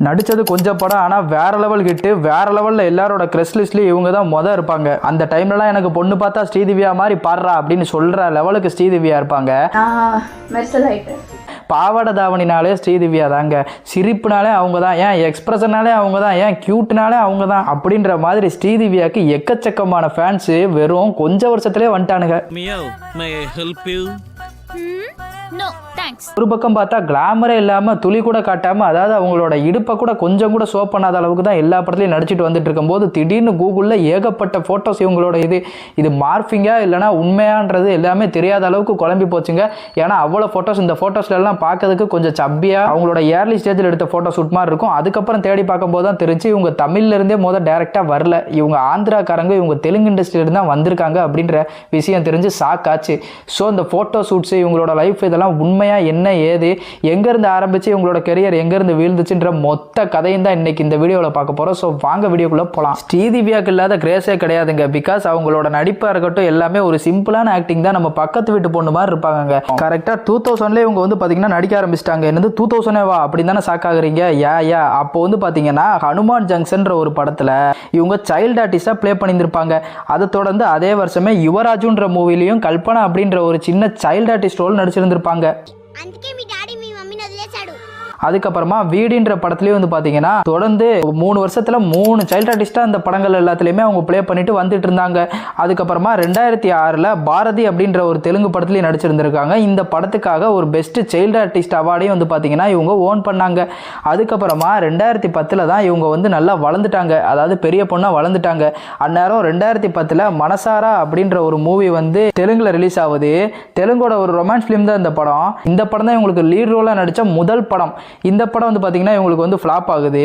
நடித்தது கொஞ்சம் படம், ஆனால் வேற லெவல் ஹிட்டு, வேற லெவலில் எல்லாரோட கிரெஸ் லிஸ்ட்லேயும் இவங்க தான் மொதல் இருப்பாங்க. அந்த டைம்லலாம் எனக்கு பொண்ணு பார்த்தா ஸ்ரீதிவ்யா மாதிரி பாடுறா அப்படின்னு சொல்கிற லெவலுக்கு ஸ்ரீதிவ்யா இருப்பாங்க. பாவாடை தாவணினாலே ஸ்ரீதிவ்யா தாங்க, சிரிப்புனாலே அவங்க தான், ஏன் எக்ஸ்பிரஷனாலே அவங்க தான், ஏன் கியூட்னாலே அவங்க தான் அப்படின்ற மாதிரி ஸ்ரீதிவ்யாவுக்கு எக்கச்சக்கமான ஃபேன்ஸு வெறும் கொஞ்சம் வருஷத்துலேயே வந்துட்டானுங்க. ஒரு பக்கம் பார்த்தா கிளாமரே இல்லாமல் துளி கூட காட்டாமல், அதாவது அவங்களோட இடுப்பை கூட கொஞ்சம் கூட ஷோ பண்ணாத அளவுக்கு தான் எல்லா படத்துலையும் நடிச்சிட்டு வந்துட்டு இருக்கும்போது திடீர்னு கூகுளில் ஏகப்பட்ட ஃபோட்டோஸ் இவங்களோட இது மார்ஃபிங்கா இல்லைனா உண்மையான்றது எல்லாமே தெரியாத அளவுக்கு குழம்பி போச்சுங்க. ஏன்னா அவ்வளோ ஃபோட்டோஸ், இந்த ஃபோட்டோஸ்லாம் பார்க்கறதுக்கு கொஞ்சம் சப்பியாக அவங்களோட ஏர்லி ஸ்டேஜில் எடுத்த ஃபோட்டோ ஷூட் மாதிரி இருக்கும். அதுக்கப்புறம் தேடி பார்க்கும்போது தான் தெரிஞ்சு இவங்க தமிழ்லேருந்தே டேரெக்டாக வரல, இவங்க ஆந்திராக்காரங்க, இவங்க தெலுங்கு இண்டஸ்ட்ரியிலேருந்து தான் வந்திருக்காங்க அப்படின்ற விஷயம் தெரிஞ்சு ஷாக்காச்சு. ஸோ இந்த ஃபோட்டோ ஷூட்ஸு, இவங்களோட லைஃப், இதெல்லாம் உண்மையாக என்ன ஏது, எங்கேருந்து ஆரம்பித்து இவங்களோட கெரியர் எங்கேருந்து வீழ்ந்துச்சுன்ற மொத்த கதையும் தான் இன்னைக்கு இந்த வீடியோவில் பார்க்க போகிறோம். ஸோ வாங்க வீடியோக்குள்ளே போகலாம். ஸ்ரீதிவ்யாவுக்கு இல்லாத கிரேஸே கிடையாதுங்க. பிகாஸ் அவங்களோட நடிப்பாக இருக்கட்டும் எல்லாமே ஒரு சிம்பிளான ஆக்டிங் தான். நம்ம பக்கத்து வீட்டு பொண்ணு மாதிரி இருப்பாங்க. கரெக்டாக 2000 இவங்க பார்த்தீங்கன்னா நடிக்க ஆரம்பிச்சிட்டாங்க. என்னது 2000 வா அப்படின்னு தானே ஷாக்காகிறீங்க? யா அப்போ பார்த்தீங்கன்னா ஹனுமான் ஜங்ஷன்ற ஒரு படத்தில் இவங்க சைல்டு ஆர்டிஸ்டாக ப்ளே பண்ணியிருந்திருப்பாங்க. அதை தொடர்ந்து அதே வருஷமே யுவராஜுன்ற மூவிலையும் கல்பனா அப்படின்ற ஒரு சின்ன சைல்டு ஆர்டிஸ்ட் ரோல் நடிச்சிருந்திருப்பாங்க. அதுக்கப்புறமா வீடின்ற படத்துலேயும் பார்த்தீங்கன்னா தொடர்ந்து 3 வருஷத்தில் 3 சைல்டு ஆர்டிஸ்டாக அந்த படங்கள் எல்லாத்துலேயுமே அவங்க ப்ளே பண்ணிட்டு வந்துட்டு இருந்தாங்க. அதுக்கப்புறமா 2006 பாரதி அப்படின்ற ஒரு தெலுங்கு படத்துலையும் நடிச்சிருந்திருக்காங்க. இந்த படத்துக்காக ஒரு பெஸ்ட் சைல்டு ஆர்டிஸ்ட் அவார்டையும் பார்த்தீங்கன்னா இவங்க ஓன் பண்ணாங்க. அதுக்கப்புறமா 2010 தான் இவங்க நல்லா வளர்ந்துட்டாங்க, அதாவது பெரிய பொண்ணாக வளர்ந்துட்டாங்க. அந்நேரம் 2010 மனசாரா அப்படின்ற ஒரு மூவி தெலுங்குல ரிலீஸ் ஆகுது. தெலுங்கோட ஒரு ரொமான்ஸ் ஃபிலிம் தான் இந்த படம். இந்த படம் தான் இவங்களுக்கு லீட் ரோலாக நடித்த முதல் படம். இந்த படம் பார்த்தீங்கன்னா இவங்களுக்கு ஃப்ளாப் ஆகுது.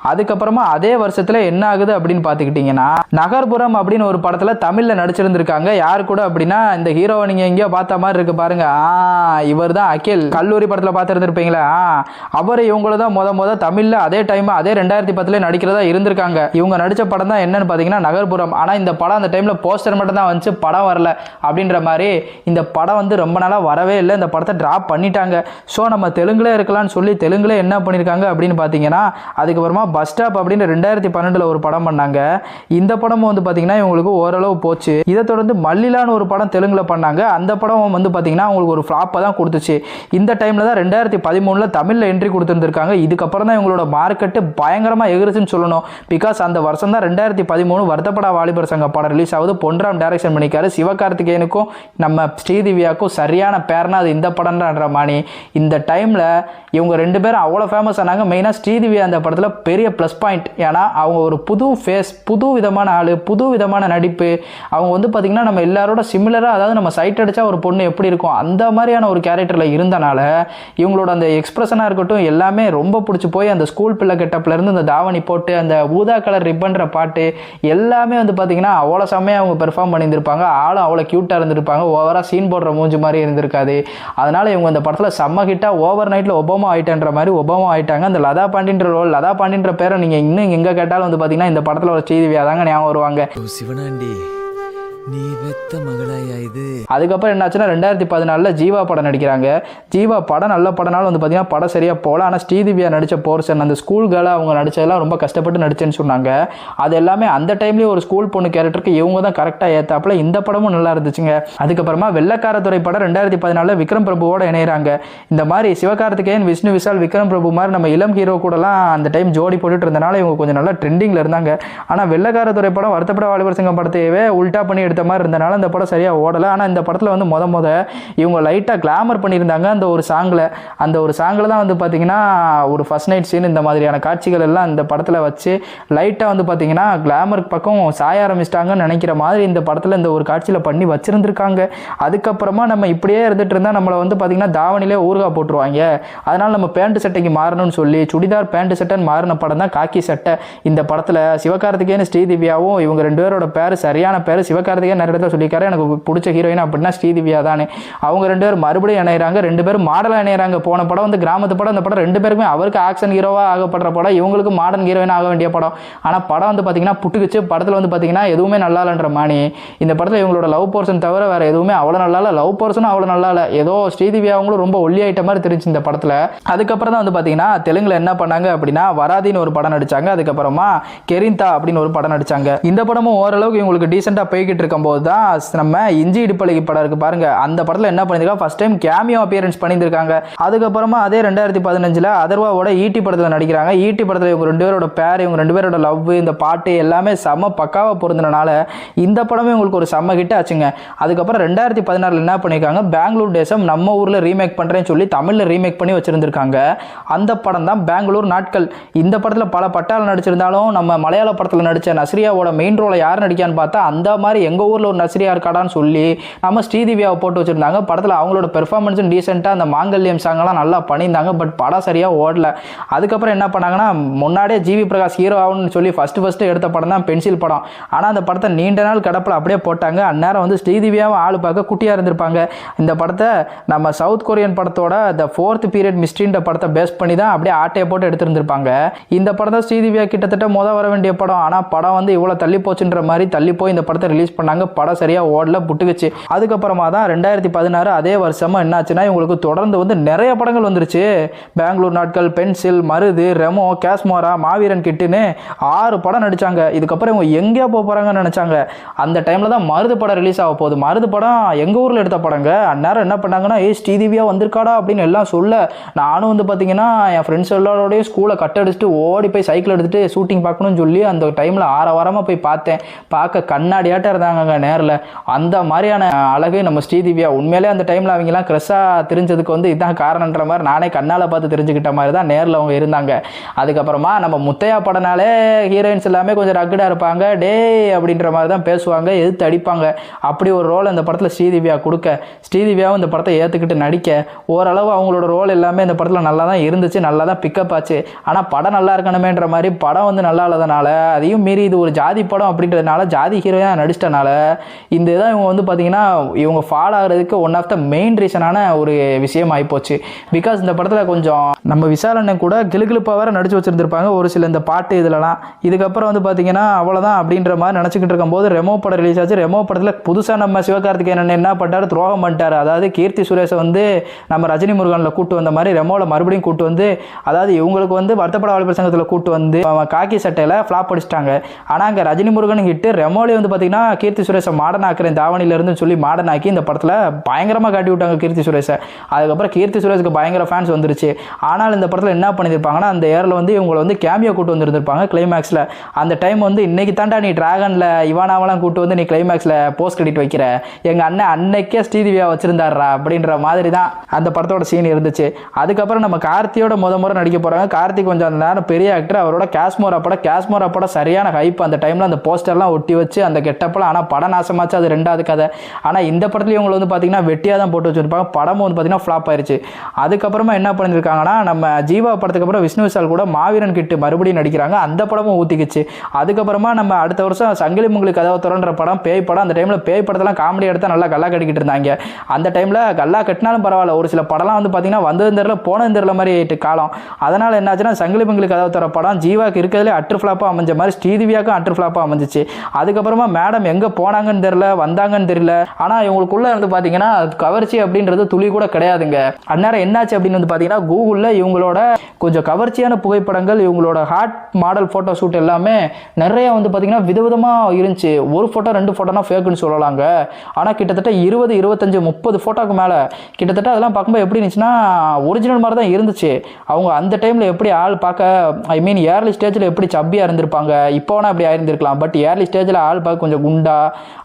அதுக்கப்புறமா அதே வருஷத்தில் என்ன ஆகுது அப்படின்னு பார்த்துக்கிட்டிங்கன்னா நகர்புறம் அப்படின்னு ஒரு படத்தில் தமிழில் நடிச்சிருந்திருக்காங்க. யார் கூட அப்படின்னா இந்த ஹீரோவை நீங்கள் எங்கேயோ பார்த்த மாதிரி இருக்கு பாருங்க, இவர் தான் அகில், கல்லூரி படத்தில் பார்த்துருந்துருப்பீங்களா, அவர் இவங்கள தான் முத தமிழில் அதே டைம் அதே 2010 நடிக்கிறதா இருந்திருக்காங்க. இவங்க நடித்த படம் தான் என்னன்னு பார்த்தீங்கன்னா நகர்புறம். ஆனால் இந்த படம் அந்த டைமில் போஸ்டர் மட்டும் தான் வந்துச்சு, படம் வரல அப்படின்ற மாதிரி. இந்த படம் ரொம்ப நாளாக வரவே இல்லை, இந்த படத்தை ட்ராப் பண்ணிட்டாங்க. ஸோ நம்ம தெலுங்குல இருக்கலாம்னு சொல்லி தெலுங்குல என்ன பண்ணியிருக்காங்க அப்படின்னு பார்த்தீங்கன்னா அதுக்கப்புறமா பஸ் ஸ்டாப் அப்படின்னு 2012 ஒரு படம் பண்ணாங்க. இந்த படமும் பார்த்தீங்கன்னா இவங்களுக்கு ஓரளவு போச்சு. இதை தொடர்ந்து மல்லிலான்னு ஒரு படம் தெலுங்குல பண்ணாங்க. அந்த படம் பார்த்தீங்கன்னா அவங்களுக்கு ஒரு ஃப்ளாப்பை தான் கொடுத்துச்சு. இந்த டைமில் தான் 2013 தமிழில் என்ட்ரி கொடுத்துருந்துருக்காங்க. இதுக்கப்புறம் தான் இவங்களோட மார்க்கெட்டு பயங்கரமாக எகிருச்சுன்னு சொல்லணும். பிகாஸ் அந்த வருஷம் தான் 2013 வருத்தப்படா வாலிபர் சங்க படம் ரிலீஸ் ஆகுது. பொன்ராம் டைரக்ஷன் பண்ணிக்காரு. சிவகார்த்திகேயனுக்கும் நம்ம ஸ்ரீதிவ்யாவுக்கும் சரியான பேர்னா அது இந்த படம்ன்ற மாதிரி. இந்த டைமில் இவங்க 2 பேரும் அவ்வளோ ஃபேமஸ் ஆனாங்க. மெயினாக ஸ்ரீதிவ்யா அந்த படத்தில் பெரிய ப்ளஸ் பாயிண்ட். ஏன்னா அவங்க ஒரு புது ஃபேஸ், புது விதமான ஆள், புது விதமான நடிப்பு. அவங்க பார்த்தீங்கன்னா நம்ம எல்லாரோட சிமிலராக, அதாவது நம்ம சைட் அடித்தா ஒரு பொண்ணு எப்படி இருக்கும் அந்த மாதிரியான ஒரு கேரக்டரில் இருந்தனால இவங்களோட அந்த எக்ஸ்பிரஷனாக இருக்கட்டும் எல்லாமே ரொம்ப பிடிச்சி போய் அந்த ஸ்கூல் பிள்ளை கெட்டப்லேருந்து அந்த தாவணி போட்டு அந்த ஊதா கலர் ரிப்பன்ற பாட்டு எல்லாமே பார்த்தீங்கன்னா அவ்வளோ செம்மையாக அவங்க பெர்ஃபார்ம் பண்ணியிருந்திருப்பாங்க. ஆளும் அவ்வளோ க்யூட்டாக இருந்திருப்பாங்க. ஓவராக சீன் போடுற மூஞ்சி மாதிரி இருந்திருக்காது. அதனால் இவங்க அந்த படத்தில் செம்ம ஹிட்டாக ஓவர் நைட்டில் ஒபாமா ஆயிட்டன்ற மாதிரி ஒபாமா ஆயிட்டாங்க. அந்த லதா பாண்டின்ற ரோல், லதா பாண்டின்ற பேரை நீங்கள் இன்னும் எங்கே கேட்டாலும் பார்த்தீங்கன்னா இந்த படத்தில் ஒரு ஸ்ரீதிவ்யா தாங்க ஞாபகம் வருவாங்க. சிவனாண்டி நீ வெத்த மகளாயா இது. அதுக்கப்புறம் என்னாச்சுன்னா 2014 ஜீவா படம் நடிக்கிறாங்க. ஜீவா படம் நல்ல படம்னாலும் பார்த்தீங்கன்னா படம் சரியாக போகல. ஆனால் ஸ்ரீதிவ்யா நடித்த போர்ஷன், அந்த ஸ்கூல் கேர்ளாக அவங்க நடித்ததெல்லாம் ரொம்ப கஷ்டப்பட்டு நடிச்சேன்னு சொன்னாங்க. அது எல்லாமே அந்த டைம்லேயே ஒரு ஸ்கூல் பொண்ணு கேரக்டருக்கு இவங்க தான் கரெக்டாக ஏற்றாப்புல. இந்த படமும் நல்லா இருந்துச்சுங்க. அதுக்கப்புறமா வெள்ளக்காரத்துறை படம் 2014 விக்ரம் பிரபுவோட இணைகிறாங்க. இந்த மாதிரி சிவகார்த்திகேயன், விஷ்ணு விஷால், விக்ரம் பிரபு மாதிரி நம்ம இளம் ஹீரோ கூடலாம் அந்த டைம் ஜோடி போட்டுட்டு இருந்தனால இவங்க கொஞ்சம் நல்லா ட்ரெண்டிங்கில் இருந்தாங்க. ஆனால் வெள்ளக்காரத்துறை படம் வருத்தப்பட வாலிபர் சங்கம் படத்தையவே உல்ட்டா பண்ணி எடுத்த மாதிரி இருந்தனால இந்த படம் சரியாக ஓடலை. ஆனால் இந்த படத்தில் முத இவங்க லைட்டாக கிளாமர் பண்ணியிருந்தாங்க. அந்த ஒரு சாங்கில் தான் பார்த்தீங்கன்னா ஒரு ஃபர்ஸ்ட் நைட் சீன் இந்த மாதிரியான காட்சிகள் எல்லாம் இந்த படத்தில் வச்சு லைட்டாக பார்த்தீங்கன்னா கிளாமர் பக்கம் சாய ஆரம்பிச்சிட்டாங்கன்னு நினைக்கிற மாதிரி இந்த படத்தில் இந்த ஒரு காட்சியில் பண்ணி வச்சுருந்துருக்காங்க. அதுக்கப்புறமா நம்ம இப்படியே இருந்துட்டு இருந்தால் நம்மளை பார்த்தீங்கன்னா தாவணிலே ஊறுகாய் போட்டுருவாங்க. அதனால் நம்ம பேண்ட் சட்டைக்கு மாறணும்னு சொல்லி சுடிதார் பேண்ட் சட்டைன்னு மாறின படம் தான் காக்கி சட்டை. இந்த படத்தில் சிவகார்த்திகேயன், ஸ்ரீதிவ்யாவும் இவங்க 2 பேரோட பேர் சரியான பேர். சிவகார்த்திகேயன் சிவகார்த்திகேயன் நிறைய இடத்துல சொல்லியிருக்காரு எனக்கு பிடிச்ச ஹீரோயின் அப்படின்னா ஸ்ரீதிவ்யா தானே. அவங்க 2 பேரும் மறுபடியும் இணைகிறாங்க, 2 பேரும் மாடலாக இணைகிறாங்க. போன படம் வந்து கிராமத்து படம், அந்த படம் 2 பேருக்குமே அவருக்கு ஆக்ஷன் ஹீரோவாக ஆகப்படுற படம், இவங்களுக்கு மாடர்ன் ஹீரோயின் ஆக வேண்டிய படம். ஆனால் படம் வந்து பார்த்தீங்கன்னா புட்டுக்குச்சு. படத்தில் வந்து பார்த்தீங்கன்னா எதுவுமே நல்லா இல்லைன்ற மாணி. இந்த படத்தில் இவங்களோட லவ் போர்ஷன் தவிர வேறு எதுவுமே அவ்வளோ நல்லா இல்லை. லவ் போர்ஷனும் அவ்வளோ நல்லா இல்லை. ஏதோ ஸ்ரீதிவ்யா அவங்களும் ரொம்ப ஒல்லி ஆகிட்ட மாதிரி தெரிஞ்சு இந்த படத்தில். அதுக்கப்புறம் தான் வந்து பார்த்தீங்கன்னா தெலுங்குல என்ன பண்ணாங்க அப்படின்னா வராதின்னு ஒரு படம் நடிச்சாங்க. அதுக்கப்புறமா கெரிந்தா அப்படின்னு ஒரு படம் நடிச்சாங்க. இந்த படமும் ஓரளவுக்கு இவங்களுக்கு டீசெண்டாக போய்கிட்டு இருக்கும் போது தான் நம்ம இஞ்சி இடுப்பழகி படம் இருக்கு பாருங்க, அந்த படத்தில் என்ன பண்ணியிருக்காங்க, ஃபர்ஸ்ட் டைம் கேமியோ அப்பியரன்ஸ் பண்ணியிருக்காங்க. அதுக்கப்புறமா அதே 2015 அதர்வாவோட ஈட்டி படத்தில் நடிக்கிறாங்க. ஈட்டி படத்தில் இவங்க 2 பேரோட பேர், இவங்க 2 பேரோட லவ், இந்த பாட்டு எல்லாமே செம்ம பக்காவாக பொருந்தினால இந்த படமே உங்களுக்கு ஒரு செம்ம ஹிட் ஆச்சுங்க. அதுக்கப்புறம் 2016 என்ன பண்ணியிருக்காங்க, பெங்களூர் டேசம் நம்ம ஊரில் ரீமேக் பண்ணுறேன்னு சொல்லி தமிழில் ரீமேக் பண்ணி வச்சிருந்திருக்காங்க. அந்த படம் தான் பெங்களூர் நாட்கள். இந்த படத்தில் பல பட்டாளம் நடிச்சிருந்தாலும் நம்ம மலையாள படத்தில் நடித்த நஸ்ரியாவோட மெயின் ரோலை யார் நடிக்கான்னு பார்த்தா அந்த மாதிரி எங்கள் ஊரில் ஒரு நஸ்ரியா இருக்காடான்னு சொல்லி நம்ம ஸ்ரீதிவ்யாவை போட்டு வச்சுருந்தாங்க. படத்தில் அவங்களோட பெர்ஃபார்மன்ஸும் டீசெண்டாக அந்த மாங்கல்யம் சாங்கெல்லாம் நல்லா பண்ணியிருந்தாங்க. பட் படம் சரியாக ஓடல. அதுக்கப்புறம் என்ன பண்ணாங்கன்னா முன்னாடியே ஜிவி பிரகாஷ் ஹீரோ ஆகும்னு சொல்லி ஃபஸ்ட்டு எடுத்த படம் தான் பென்சில் படம். ஆனால் அந்த படத்தை நீண்ட நாள் கடப்பில் அப்படியே போட்டாங்க. அந்நேரம் வந்து ஸ்ரீதிவ்யாவும் ஆளு பார்க்க குட்டியாக இருந்திருப்பாங்க. இந்த படத்தை நம்ம சவுத் கொரியன் படத்தோட த 4th பீரியட் மிஸ்ட்ரின்ற படத்தை பேஸ் பண்ணி தான் அப்படியே ஆட்டையை போட்டு எடுத்திருந்திருப்பாங்க. இந்த படத்தை ஸ்ரீதிவ்யா கிட்டத்தட்ட வர வேண்டிய படம். ஆனால் படம் வந்து இவ்வளோ தள்ளி போச்சுன்ற மாதிரி தள்ளி போய் இந்த படத்தை ரிலீஸ் பண்ணாங்க. படம் சரியாக ஓடல, புட்டுக்குச்சு. அதுக்கப்புறமா தான் 2016 அதே வருஷமா என்னாச்சுன்னா இவங்களுக்கு தொடர்ந்து வந்து நிறைய படங்கள் வந்துருச்சு. பெங்களூர் நாட்கள், பென்சில், மருது, ரெமோ, காஷ்மோரா, மாவீரன் கிட்டுன்னு 6 படம் நடிச்சாங்க. இதுக்கப்புறம் இவங்க எங்கேயா போக போகிறாங்கன்னு நினச்சாங்க. அந்த டைமில் தான் மருது படம் ரிலீஸ் ஆக போகுது. மருது படம் எங்கள் ஊரில் எடுத்த படங்க. அந்நேரம் என்ன பண்ணாங்கன்னா ஸ்ரீதிவ்யா வந்திருக்காடா அப்படின்னு எல்லாம் சொல்ல, நானும் வந்து பார்த்தீங்கன்னா என் ஃப்ரெண்ட்ஸ் எல்லாரோடையும் ஸ்கூலை கட் அடிச்சுட்டு ஓடி போய் சைக்கிள் எடுத்துகிட்டு ஷூட்டிங் பார்க்கணும்னு சொல்லி அந்த டைமில் 6 வாரமாக போய் பார்த்தேன். பார்க்க கண்ணாடியாட்டம் இருந்தாங்க நேரில். அந்த மாதிரியான அழகு நம்ம ஸ்ரீதிவ்யா. உண்மையிலே அந்த டைமில் அவங்கெல்லாம் க்ரெஸ்ஸாக தெரிஞ்சதுக்கு வந்து இதுதான் காரணன்ற மாதிரி நானே கண்ணால் பார்த்து தெரிஞ்சுக்கிட்ட மாதிரி தான் நேரில் அவங்க இருந்தாங்க. அதுக்கப்புறமா நம்ம முத்தையா படனாலே ஹீரோயின்ஸ் எல்லாமே கொஞ்சம் ரக்கடாக இருப்பாங்க, டே அப்படின்ற மாதிரி தான் பேசுவாங்க, எதிர்த்து அடிப்பாங்க. அப்படி ஒரு ரோல் இந்த படத்தில் ஸ்ரீதிவ்யா கொடுக்க, ஸ்ரீதிவ்யாவும் இந்த படத்தை ஏற்றுக்கிட்டு நடிக்க, ஓரளவு அவங்களோட ரோல் எல்லாமே இந்த படத்தில் நல்லா தான் இருந்துச்சு, நல்லா தான் பிக்கப் ஆச்சு. ஆனால் படம் நல்லா இருக்கணுமேன்ற மாதிரி படம் வந்து நல்லா இல்லாதனால, அதையும் மீறி இது ஒரு ஜாதி படம் அப்படின்றதுனால, ஜாதி ஹீரோயாக நடிச்சிட்டனால இந்த இதான் இவங்க வந்து பார்த்தீங்கன்னா இவங்க ஃபாலோ ஆகிறதுக்கு ஒன் ஆஃப் த மெயின் ரீசனான ஒரு விஷயம் ஆகிப்போச்சு. பிகாஸ் இந்த படத்தில் கொஞ்சம் நம்ம விசாலனை கூட கிளுகிளுப்பாக வேறு நடிச்சு வச்சுருந்துருப்பாங்க ஒரு சில இந்த பாட்டு இதிலலாம். இதுக்கப்புறம் வந்து பார்த்தீங்கன்னா அவ்வளோதான் அப்படின்ற மாதிரி நினச்சிக்கிட்டு இருக்கும்போது ரெமோ படம் ரிலீஸ் ஆச்சு. ரெமோ படத்தில் புதுசாக நம்ம சிவகார்த்திகேயன் என்ன பண்ணிட்டார், துரோகம் பண்ணிட்டார். அதாவது கீர்த்தி சுரேஷை வந்து நம்ம ரஜினி முருகனில் கூட்டு வந்த மாதிரி ரெமோவில் மறுபடியும் கூட்டு வந்து, அதாவது இவங்களுக்கு வந்து வருத்தப்பட வாலிபர் சங்கத்தில் கூட்டு வந்து காக்கி சட்டையில் ஃப்ளாப் அடிச்சிட்டாங்க. ஆனால் அங்கே ரஜினி முருகன் ஹிட்டு, ரெமோலே வந்து பார்த்தீங்கன்னா கீர்த்தி சுரேஷை மாடர்ன் ஆக்குறேன் தாவணியிலேருந்து சொல்லி மாடர்ன் ஆக்கி இந்த படத்தில் பயங்கரமாக காட்டி விட்டாங்க கீர்த்தி சுரேஷை. அதுக்கப்புறம் கீர்த்தி சுரேஷுக்கு பயங்கர ஃபேன்ஸ் வந்துருச்சு. ஆனால் இந்த படத்தில் என்ன பண்ணியிருப்பாங்கன்னா அந்த ஏரில் வந்து இவங்களை வந்து கேமியோ கூட்டு வந்துருந்துருப்பாங்க கிளைமேக்ஸில். அந்த டைம் வந்து இன்னைக்கு தாண்டா நீ டிராகனில் இவானாவெல்லாம் கூட்டு வந்து நீ கிளைமேக்ஸில் போஸ்ட் கிரெடிட் வைக்கிற, எங்கள் அண்ணன் அன்னைக்கே ஸ்ரீதிவ்யா வச்சிருந்தாரா அப்படின்ற மாதிரி தான் அந்த படத்தோட சீன் இருந்துச்சு. அதுக்கப்புறம் நம்ம கார்த்தியோட முறை நடிக்க போகிறாங்க. கார்த்திக் கொஞ்சம் அந்த நேரம் பெரிய ஆக்டர், அவரோட காஷ்மோரா படம் சரியான ஹைப். அந்த டைமில் அந்த போஸ்டர்லாம் ஒட்டி வச்சு அந்த கெட்டப்பெல்லாம், ஆனால் படம் நாசமாச்சு, அது 2வது கதை. ஆனால் இந்த படத்துலையும் இவங்களை வந்து பார்த்தீங்கன்னா வெட்டியாக தான் போட்டு வச்சுருப்பாங்க. படமும் வந்து பார்த்தீங்கன்னா ஃப்ளாப் ஆயிடுச்சு. அதுக்கப்புறமா என்ன பண்ணியிருக்காங்கன்னா நம்ம ஜீவா படத்துக்கு அப்புறம் விஷ்ணு விஷால் கூட மாவீரன் கிட்டு மறுபடியும் நடிக்கிறாங்க. அந்த படமும் ஊற்றிக்கிச்சு. அதுக்கப்புறமா நம்ம அடுத்த வருஷம் சங்கிலி முங்கிலி கதவை திறன்ற படம், பேய் படம். அந்த டைமில் பேய் படத்தெல்லாம் காமெடி எடுத்தால் நல்லா கல்லா கட்டிக்கிட்டு இருந்தாங்க. அந்த டைமில் கல்லா கட்டினாலும் பரவாயில்ல, ஒரு சில படம்லாம் வந்து பார்த்தீங்கன்னா வந்ததும் தெரியல போனதும் தெரியல மாதிரி ஆயிட்டு காலம். அதனால் என்னாச்சுன்னா சங்கிலி முங்கிலி கதவை திற படம் ஜீவாக்கு இருக்கிறதுலே அட்ரு ஃப்ளாப்பாக அமைஞ்ச மாதிரி ஸ்ரீதிவ்யாவுக்கும் அட்ரு ஃப்ளாப்பாக அமைஞ்சிச்சு. அதுக்கப்புறமா மேடம் எங்கே போனாங்கன்னு தெரியல, வந்தாங்கன்னு தெரியல. ஆனால் இவங்களுக்குள்ளே வந்து பார்த்தீங்கன்னா கவர்ச்சி அப்படின்றது துளி கூட கிடையாதுங்க. அந்நேரம் என்னாச்சு அப்படின்னு வந்து பார்த்தீங்கன்னா கூகுளில் இவங்களோட கொஞ்சம் கவர்ச்சியான புகைப்படங்கள், இவங்களோட ஹாட் மாடல் ஃபோட்டோ ஷூட் எல்லாமே நிறைய வந்து பார்த்தீங்கன்னா விதவிதமாக இருந்துச்சு. ஒரு ஃபோட்டோ 2 ஃபோட்டோனா ஃபேக்குன்னு சொல்லலாங்க. ஆனால் கிட்டத்தட்ட 20, 25, 30 ஃபோட்டோக்கு மேலே கிட்டத்தட்ட அதெல்லாம் பார்க்கும்போது எப்படி இருந்துச்சுன்னா ஒரிஜினல் மாதிரி தான் இருந்துச்சு. அவங்க அந்த டைமில் எப்படி ஆள் பார்க்க, ஐ மீன் ஏர்லி ஸ்டேஜில் எப்படி சப்பியாக இருந்திருப்பாங்க, இப்போ வேணால் அப்படி ஆயிருந்திருக்கலாம். பட் ஏர்லி ஸ்டேஜில் ஆள் பார்க்க கொஞ்சம் குண்டா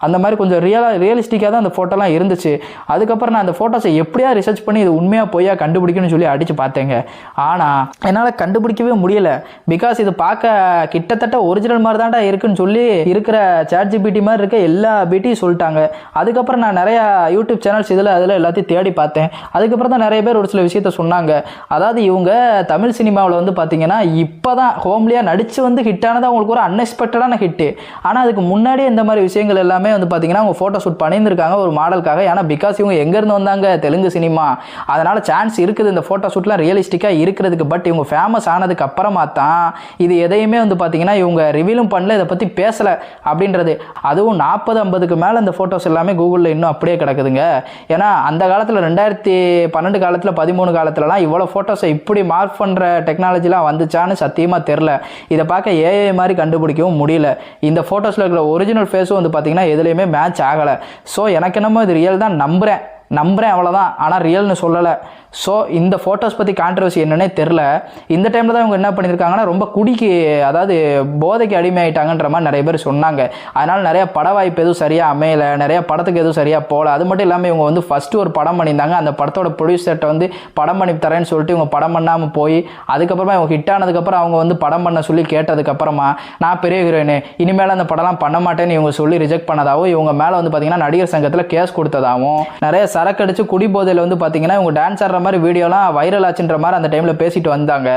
அந்த மாதிரி கொஞ்சம் ரியலிஸ்டிக்காக தான் அந்த ஃபோட்டோலாம் இருந்துச்சு. அதுக்கப்புறம் நான் அந்த ஃபோட்டோஸை எப்படியா ரிசர்ச் பண்ணி இது உண்மையாக பொய்யா கண்டுபிடிக்கணும்னு சொல்லி அடித்து பார்த்தேங்க. ஆனால் என்னால் கண்டுபிடிக்கவே முடியலை. பிகாஸ் இது பார்க்க கிட்டத்தட்ட ஒரிஜினல் மாதிரி தான்டா இருக்குன்னு சொல்லி இருக்கிற ChatGPT மாதிரி இருக்க எல்லா பிட்டியும் சொல்லிட்டாங்க. அதுக்கப்புறம் நான் நிறையா யூடியூப் சேனல்ஸ் அதில் எல்லாத்தையும் தேடி பார்த்தேன். அதுக்கப்புறம் தான் நிறைய பேர் ஒரு சில விஷயத்த சொன்னாங்க. அதாவது இவங்க தமிழ் சினிமாவில் வந்து பார்த்தீங்கன்னா இப்போ தான் ஹோம்லியாக நடித்து வந்து ஹிட்டானது அவங்களுக்கு ஒரு அன்எக்ஸ்பெக்டடான ஹிட்டு. ஆனால் அதுக்கு முன்னாடியே இந்த மாதிரி விஷயங்கள் விஷயங்கள் எல்லாமே வந்து பார்த்தீங்கன்னா அவங்க ஃபோட்டோ ஷூட் பண்ணியிருந்திருக்காங்க ஒரு மாடலுக்காக. ஏன்னா பிகாஸ் இவங்க எங்கேருந்து வந்தாங்க, தெலுங்கு சினிமா, அதனால் சான்ஸ் இருக்குது இந்த ஃபோட்டோ ஷூட்லாம் ரியலிஸ்டிக்காக இருக்கிறதுக்கு. பட் இவங்க ஃபேமஸ் ஆனதுக்கு அப்புறமா தான் இது எதையுமே வந்து பார்த்தீங்கன்னா இவங்க ரிவீலும் பண்ணல, இதை பற்றி பேசலை அப்படின்றது. அதுவும் 40-50க்கு மேலே இந்த ஃபோட்டோஸ் எல்லாமே கூகுளில் இன்னும் அப்படியே கிடக்குதுங்க. ஏன்னா அந்த காலத்தில் 2012 காலத்தில் 13 காலத்துலலாம் இவ்வளோ ஃபோட்டோஸை இப்படி மார்க் பண்ணுற டெக்னாலஜிலாம் வந்துச்சான்னு சத்தியமாக தெரில. இதை பார்க்க ஏஐ மாதிரி கண்டுபிடிக்கவும் முடியல. இந்த ஃபோட்டோஸில் இருக்கிற ஒரிஜினல் ஃபேஸும் வந்து பார்த்தீங்கன்னா எதுலேயுமே மேட்ச் ஆகலை. ஸோ எனக்கு என்னமோ இது ரியல் தான் நம்புகிறேன் அவ்வளோதான். ஆனால் ரியல்னு சொல்லலை. ஸோ இந்த ஃபோட்டோஸ் பற்றி கான்ட்ரவர்சி என்னன்னே தெரில. இந்த டைமில் தான் இவங்க என்ன பண்ணியிருக்காங்கன்னா ரொம்ப குடிக்கு, அதாவது போதைக்கு அடிமையாயிட்டாங்கன்ற மாதிரி நிறைய பேர் சொன்னாங்க. அதனால் நிறைய பட வாய்ப்பு எதுவும் சரியாக அமையலை, நிறைய படத்துக்கு எதுவும் சரியாக போகல. அது மட்டும் இல்லாமல் இவங்க வந்து ஃபஸ்ட்டு ஒரு படம் பண்ணியிருந்தாங்க. அந்த படத்தோட ப்ரொடியூசர்கிட்ட வந்து படம் பண்ணி தரேன்னு சொல்லிட்டு இவங்க படம் பண்ணாமல் போய் அதுக்கப்புறமா இவங்க ஹிட் ஆனதுக்கப்புறம் அவங்க வந்து படம் பண்ண சொல்லி கேட்டதுக்கப்புறமா நான் பெரிய ஹீரோயினு இனிமேல் அந்த படம்லாம் பண்ண மாட்டேன்னு இவங்க சொல்லி ரிஜெக்ட் பண்ணதாகவும் இவங்க மேலே வந்து பார்த்தீங்கன்னா நடிகர் சங்கத்தில் கேஸ் கொடுத்ததாகவும் நிறைய சரக்கு அடிச்சு குடிபோதையில் வந்து பார்த்தீங்கன்னா இவங்க டான்ஸ் ஆடுற மாதிரி வீடியோலாம் வைரல் ஆச்சுன்ற மாதிரி அந்த டைமில் பேசிட்டு வந்தாங்க.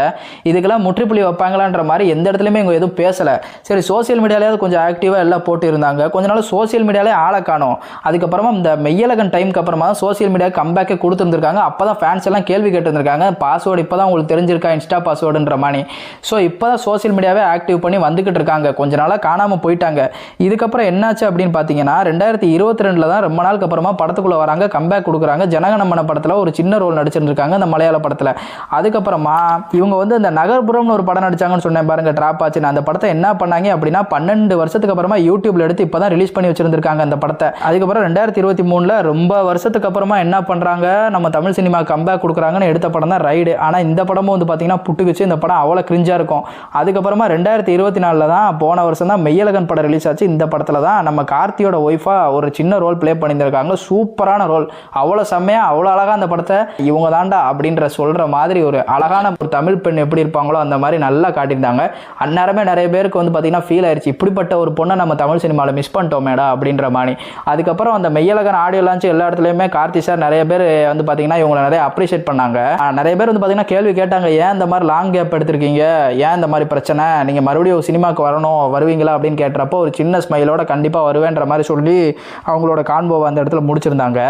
இதுக்கெல்லாம் முற்றுப்புள்ளி வைப்பாங்களான்ற மாதிரி எந்த இடத்துலையுமே இவங்க எதுவும் பேசலை. சரி, சோசியல் மீடியாலேயாவது கொஞ்சம் ஆக்டிவாக எல்லாம் போட்டு இருந்தாங்க. கொஞ்ச நாள் சோசியல் மீடியாலே ஆளை காணோம். அதுக்கப்புறமா இந்த மெய்யழகன் டைமுக்கு அப்புறமா தான் சோசியல் மீடியா கம்பேக்கே கொடுத்துருந்துருக்காங்க. அப்போ தான் ஃபேன்ஸ் எல்லாம் கேள்வி கேட்டுருந்துருக்காங்க, பாஸ்வேர்டு இப்போ தான் உங்களுக்கு தெரிஞ்சிருக்கா இன்ஸ்டா பாஸ்வேர்டுன்ற மாதிரி. ஸோ இப்போ தான் சோசியல் மீடியாவே ஆக்டிவ் பண்ணி வந்துக்கிட்டு இருக்காங்க. கொஞ்ச நாளாக காணாமல் போயிட்டாங்க. இதுக்கப்புறம் என்னாச்சு அப்படின்னு பார்த்தீங்கன்னா 2022 தான் ரொம்ப நாளுக்கு அப்புறமா படத்துக்குள்ளே வராங்க, கம்பேக் கொடுக்குறாங்க. ஜனகணமன படத்தில் ஒரு சின்ன ரோல் நடிச்சிருந்திருக்காங்க அந்த மலையாள படத்தில். அதுக்கப்புறமா இவங்க வந்து இந்த நகர்புறம்னு ஒரு படம் நடிச்சாங்கன்னு சொன்னேன் பாருங்க, டிராப் ஆச்சு. அந்த படத்தை என்ன பண்ணாங்க அப்படின்னா 12 வருஷத்துக்கு அப்புறமா யூடியூப்ல எடுத்து இப்போ தான் ரிலீஸ் பண்ணி வச்சிருந்திருக்காங்க அந்த படத்தை. அதுக்கப்புறம் 2023 ரொம்ப வருஷத்துக்கு அப்புறமா என்ன பண்ணுறாங்க, நம்ம தமிழ் சினிமா கம்பேக் கொடுக்குறாங்கன்னு எடுத்த படம் தான் ரைடு. ஆனால் இந்த படமும் வந்து பார்த்தீங்கன்னா புட்டுக்குச்சு. இந்த படம் அவ்வளோ கிரிஞ்சாக இருக்கும். அதுக்கப்புறமா 2024 தான் போன வருஷம் தான் மெய்யழகன் படம் ரிலீஸ் ஆச்சு. இந்த படத்தில் தான் நம்ம கார்த்தியோட ஒய்ஃபாக ஒரு சின்ன ரோல் ப்ளே பண்ணியிருந்திருக்காங்க. சூப்பரான ரோல், அவ்வளோ செம்மையாக அவ்வளோ அழகாக அந்த படத்தை இவங்க தாண்டா அப்படின்ற சொல்கிற மாதிரி ஒரு அழகான ஒரு தமிழ் பெண் எப்படி இருப்பாங்களோ அந்த மாதிரி நல்லா காட்டியிருந்தாங்க. அந்நேரமே நிறைய பேருக்கு வந்து பார்த்தீங்கன்னா ஃபீல் ஆயிடுச்சு, இப்படிப்பட்ட ஒரு பொண்ணை நம்ம தமிழ் சினிமாவில் மிஸ் பண்ணிட்டோமேடா அப்படின்ற மாதிரி. அதுக்கப்புறம் அந்த மெய்யழகன் ஆடியோ லான்ச் எல்லா இடத்துலையுமே கார்த்தி சார் நிறைய பேர் வந்து பார்த்தீங்கன்னா இவங்களை நிறைய அப்ரிஷியேட் பண்ணாங்க. நிறைய பேர் வந்து பார்த்தீங்கன்னா கேள்வி கேட்டாங்க, ஏன் இந்த மாதிரி லாங் கேப் எடுத்திருக்கீங்க, ஏன் இந்த மாதிரி பிரச்சனை, நீங்கள் மறுபடியும் சினிமாவுக்கு வருவீங்களா அப்படின்னு கேட்டப்போ ஒரு சின்ன ஸ்மைலோட கண்டிப்பாக வருவேன்ற மாதிரி சொல்லி அவங்களோட கான்போவை அந்த இடத்துல முடிச்சிருந்தாங்க.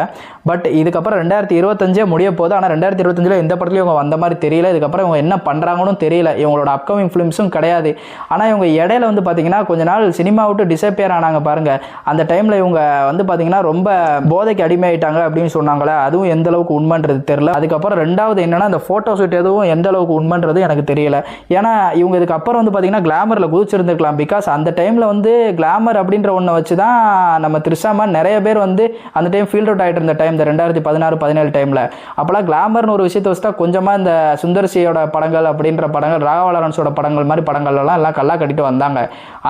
பட் இதுக்கப்புறம் 2025 முடிய போகுது. ஆனால் 2025 எந்த படத்துலையும் இவங்க வந்த மாதிரி தெரியல. இதுக்கப்புறம் இவங்க என்ன பண்ணுறாங்கன்னு தெரியல. இவங்களோட அப்கமிங் ஃபிலிம்ஸும் கிடையாது. ஆனால் இவங்க இடையில வந்து பார்த்தீங்கன்னா கொஞ்ச நாள் சினிமா விட்டு டிசப்பியர் ஆனாங்க பாருங்க. அந்த டைமில் இவங்க வந்து பார்த்தீங்கன்னா ரொம்ப போதைக்கு அடிமையாயிட்டாங்க அப்படின்னு சொன்னாங்களே, அதுவும் எந்த அளவுக்கு உண்மைன்றது தெரியல. அதுக்கப்புறம் ரெண்டாவது என்னன்னா அந்த ஃபோட்டோ ஷூட் எதுவும் எந்த அளவுக்கு உண்மைன்றது எனக்கு தெரியல. ஏன்னா இவங்க இதுக்கப்புறம் வந்து பார்த்தீங்கன்னா கிளாமரில் குதிச்சிருந்துருக்கலாம். பிகாஸ் அந்த டைமில் வந்து கிளாமர் அப்படின்ற ஒன்றை வச்சு தான் நம்ம த்ரிஷாமா நிறைய பேர் வந்து அந்த டைம் ஃபீல்ட் அவுட் ஆகிட்டு இருந்த டைம், இந்த 2016-17 டைமில். அப்போலாம் கிளாமர்னு ஒரு விஷயத்தை வச்சுட்டா கொஞ்சமாக இந்த சுந்தர்சியோட படங்கள் அப்படின்ற படங்கள், ராகவா லாரன்ஸோட படங்கள் மாதிரி படங்கள்லாம் எல்லாம் கல்லா கட்டிட்டு வந்தாங்க.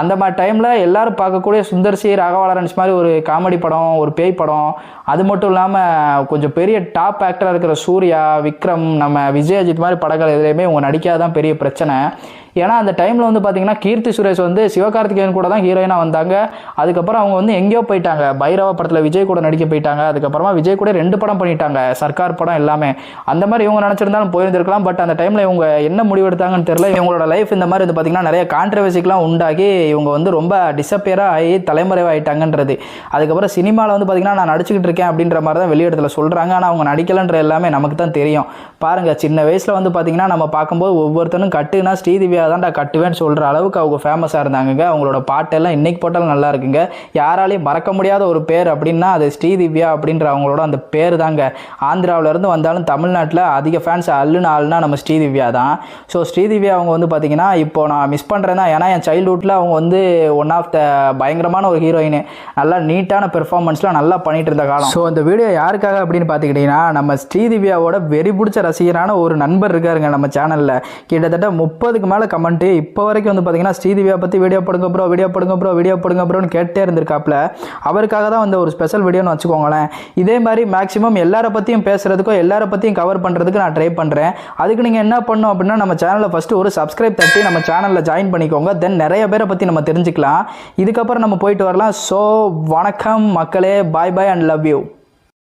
அந்த மாதிரி டைமில் எல்லாரும் பார்க்கக்கூடிய சுந்தர்சி, ராகவா லாரன்ஸ் மாதிரி ஒரு காமெடி படம், ஒரு பேய் படம், அது மட்டும் இல்லாமல் கொஞ்சம் பெரிய டாப் ஆக்டராக இருக்கிற சூர்யா, விக்ரம், நம்ம விஜய் அஜித் மாதிரி படங்கள் எதுலேயுமே இவங்க நடிக்காதான் பெரிய பிரச்சனை. ஏன்னா அந்த டைமில் வந்து பார்த்தீங்கன்னா கீர்த்தி சுரேஷ் வந்து சிவகார்த்திகேயன் கூட தான் ஹீரோயினாக வந்தாங்க. அதுக்கப்புறம் அவங்க வந்து எங்கேயோ போயிட்டாங்க, பைரவா படத்தில் விஜய் கூட நடிக்க போயிட்டாங்க. அதுக்கப்புறமா விஜய் கூட 2 படம் பண்ணிட்டாங்க, சர்க்கார் படம் எல்லாமே. அந்த மாதிரி இவங்க நினச்சிருந்தாலும் போயிருந்திருக்கலாம். பட் அந்த டைமில் இவங்க என்ன முடிவெடுத்தாங்கன்னு தெரியல. இவங்களோட லைஃப் இந்த மாதிரி வந்து பார்த்தீங்கன்னா நிறைய கான்ட்ரவர்சிக்கெலாம் உண்டாகி இவங்க வந்து ரொம்ப டிசப்பியராக ஆகி தலைமறைவாயிட்டாங்கன்றது. அதுக்கப்புறம் சினிமாவில் வந்து பார்த்தீங்கன்னா நான் நடிச்சுக்கிட்டு இருக்கேன் அப்படின்ற மாதிரி தான் வெளியிடத்தில் சொல்கிறாங்க. ஆனால் அவங்க நடிக்கலன்ற எல்லாமே நமக்கு தான் தெரியும். பாருங்கள், சின்ன வயசில் வந்து பார்த்தீங்கன்னா நம்ம பார்க்கும்போது ஒவ்வொருத்தனும் கட்டுனா ஸ்ரீதிவ்யா தான்டா கட்டுவேன்னு சொல்கிற அளவுக்கு அவங்க ஃபேமஸாக இருந்தாங்க. அவங்களோட பாட்டெல்லாம் இன்றைக்கி போட்டாலும் நல்லா இருக்குங்க. யாராலையும் மறக்க முடியாத ஒரு பேர் அப்படின்னா அது ஸ்ரீதிவ்யா அப்படின்ற அவங்களோட அந்த பேர் தாங்க. ஆந்திராவிலேருந்து வந்தாலும் தமிழ்நாட்டில் அதிக ஃபேன்ஸ் ஆளுனா நம்ம ஸ்ரீதிவ்யா தான். ஸோ ஸ்ரீதிவ்யா அவங்க வந்து பார்த்தீங்கன்னா இப்போ நான் மிஸ் பண்ணுறேன் தான். ஏன்னா என் சைல்ட்ஹுட்டில் அவங்க வந்து ஒன் ஆஃப் த பயங்கரமான ஒரு ஹீரோயின், நல்லா நீட்டான பெர்ஃபார்மன்ஸ்லாம் நல்லா பண்ணிட்டு இருந்த காலம். ஸோ இந்த வீடியோ யாருக்காக அப்படின்னு பார்த்துக்கிட்டிங்கன்னா நம்ம ஸ்ரீதிவ்யாவோட வெறி பிடிச்ச ரசிகரான ஒரு நண்பர் இருக்காருங்க நம்ம சேனலில். கிட்டத்தட்ட 30க்கு மேலே கமெண்ட்டு இப்போ வரைக்கும் வந்து பார்த்தீங்கன்னா ஸ்ரீதிவ்யா பற்றி வீடியோ போடுங்க ப்ரோன்னு கேட்டே இருந்திருக்காப்புல. அவருக்காக தான் வந்து ஒரு ஸ்பெஷல் வீடியோன்னு வச்சுக்கோங்களேன். இதே மாதிரி மேக்ஸிமம் எல்லாரை பற்றியும் பேசுகிறதுக்கோ எல்லாரை பற்றியும் கவர் பண்ணுறதுக்கு நான் ட்ரை பண்ணுறேன். அதுக்கு நீங்கள் என்ன பண்ணணும் அப்படின்னா நம்ம சேனலில் ஃபஸ்ட்டு ஒரு சப்ஸ்கிரைப் தட்டி நம்ம சேனலில் ஜாயின் பண்ணிக்கோங்க. தென் நிறைய பேரை பற்றி நம்ம தெரிஞ்சுக்கலாம். இதுக்கப்புறம் நம்ம போயிட்டு வரலாம். ஸோ வணக்கம் மக்களே, பாய் பாய் அண்ட் லவ் யூ.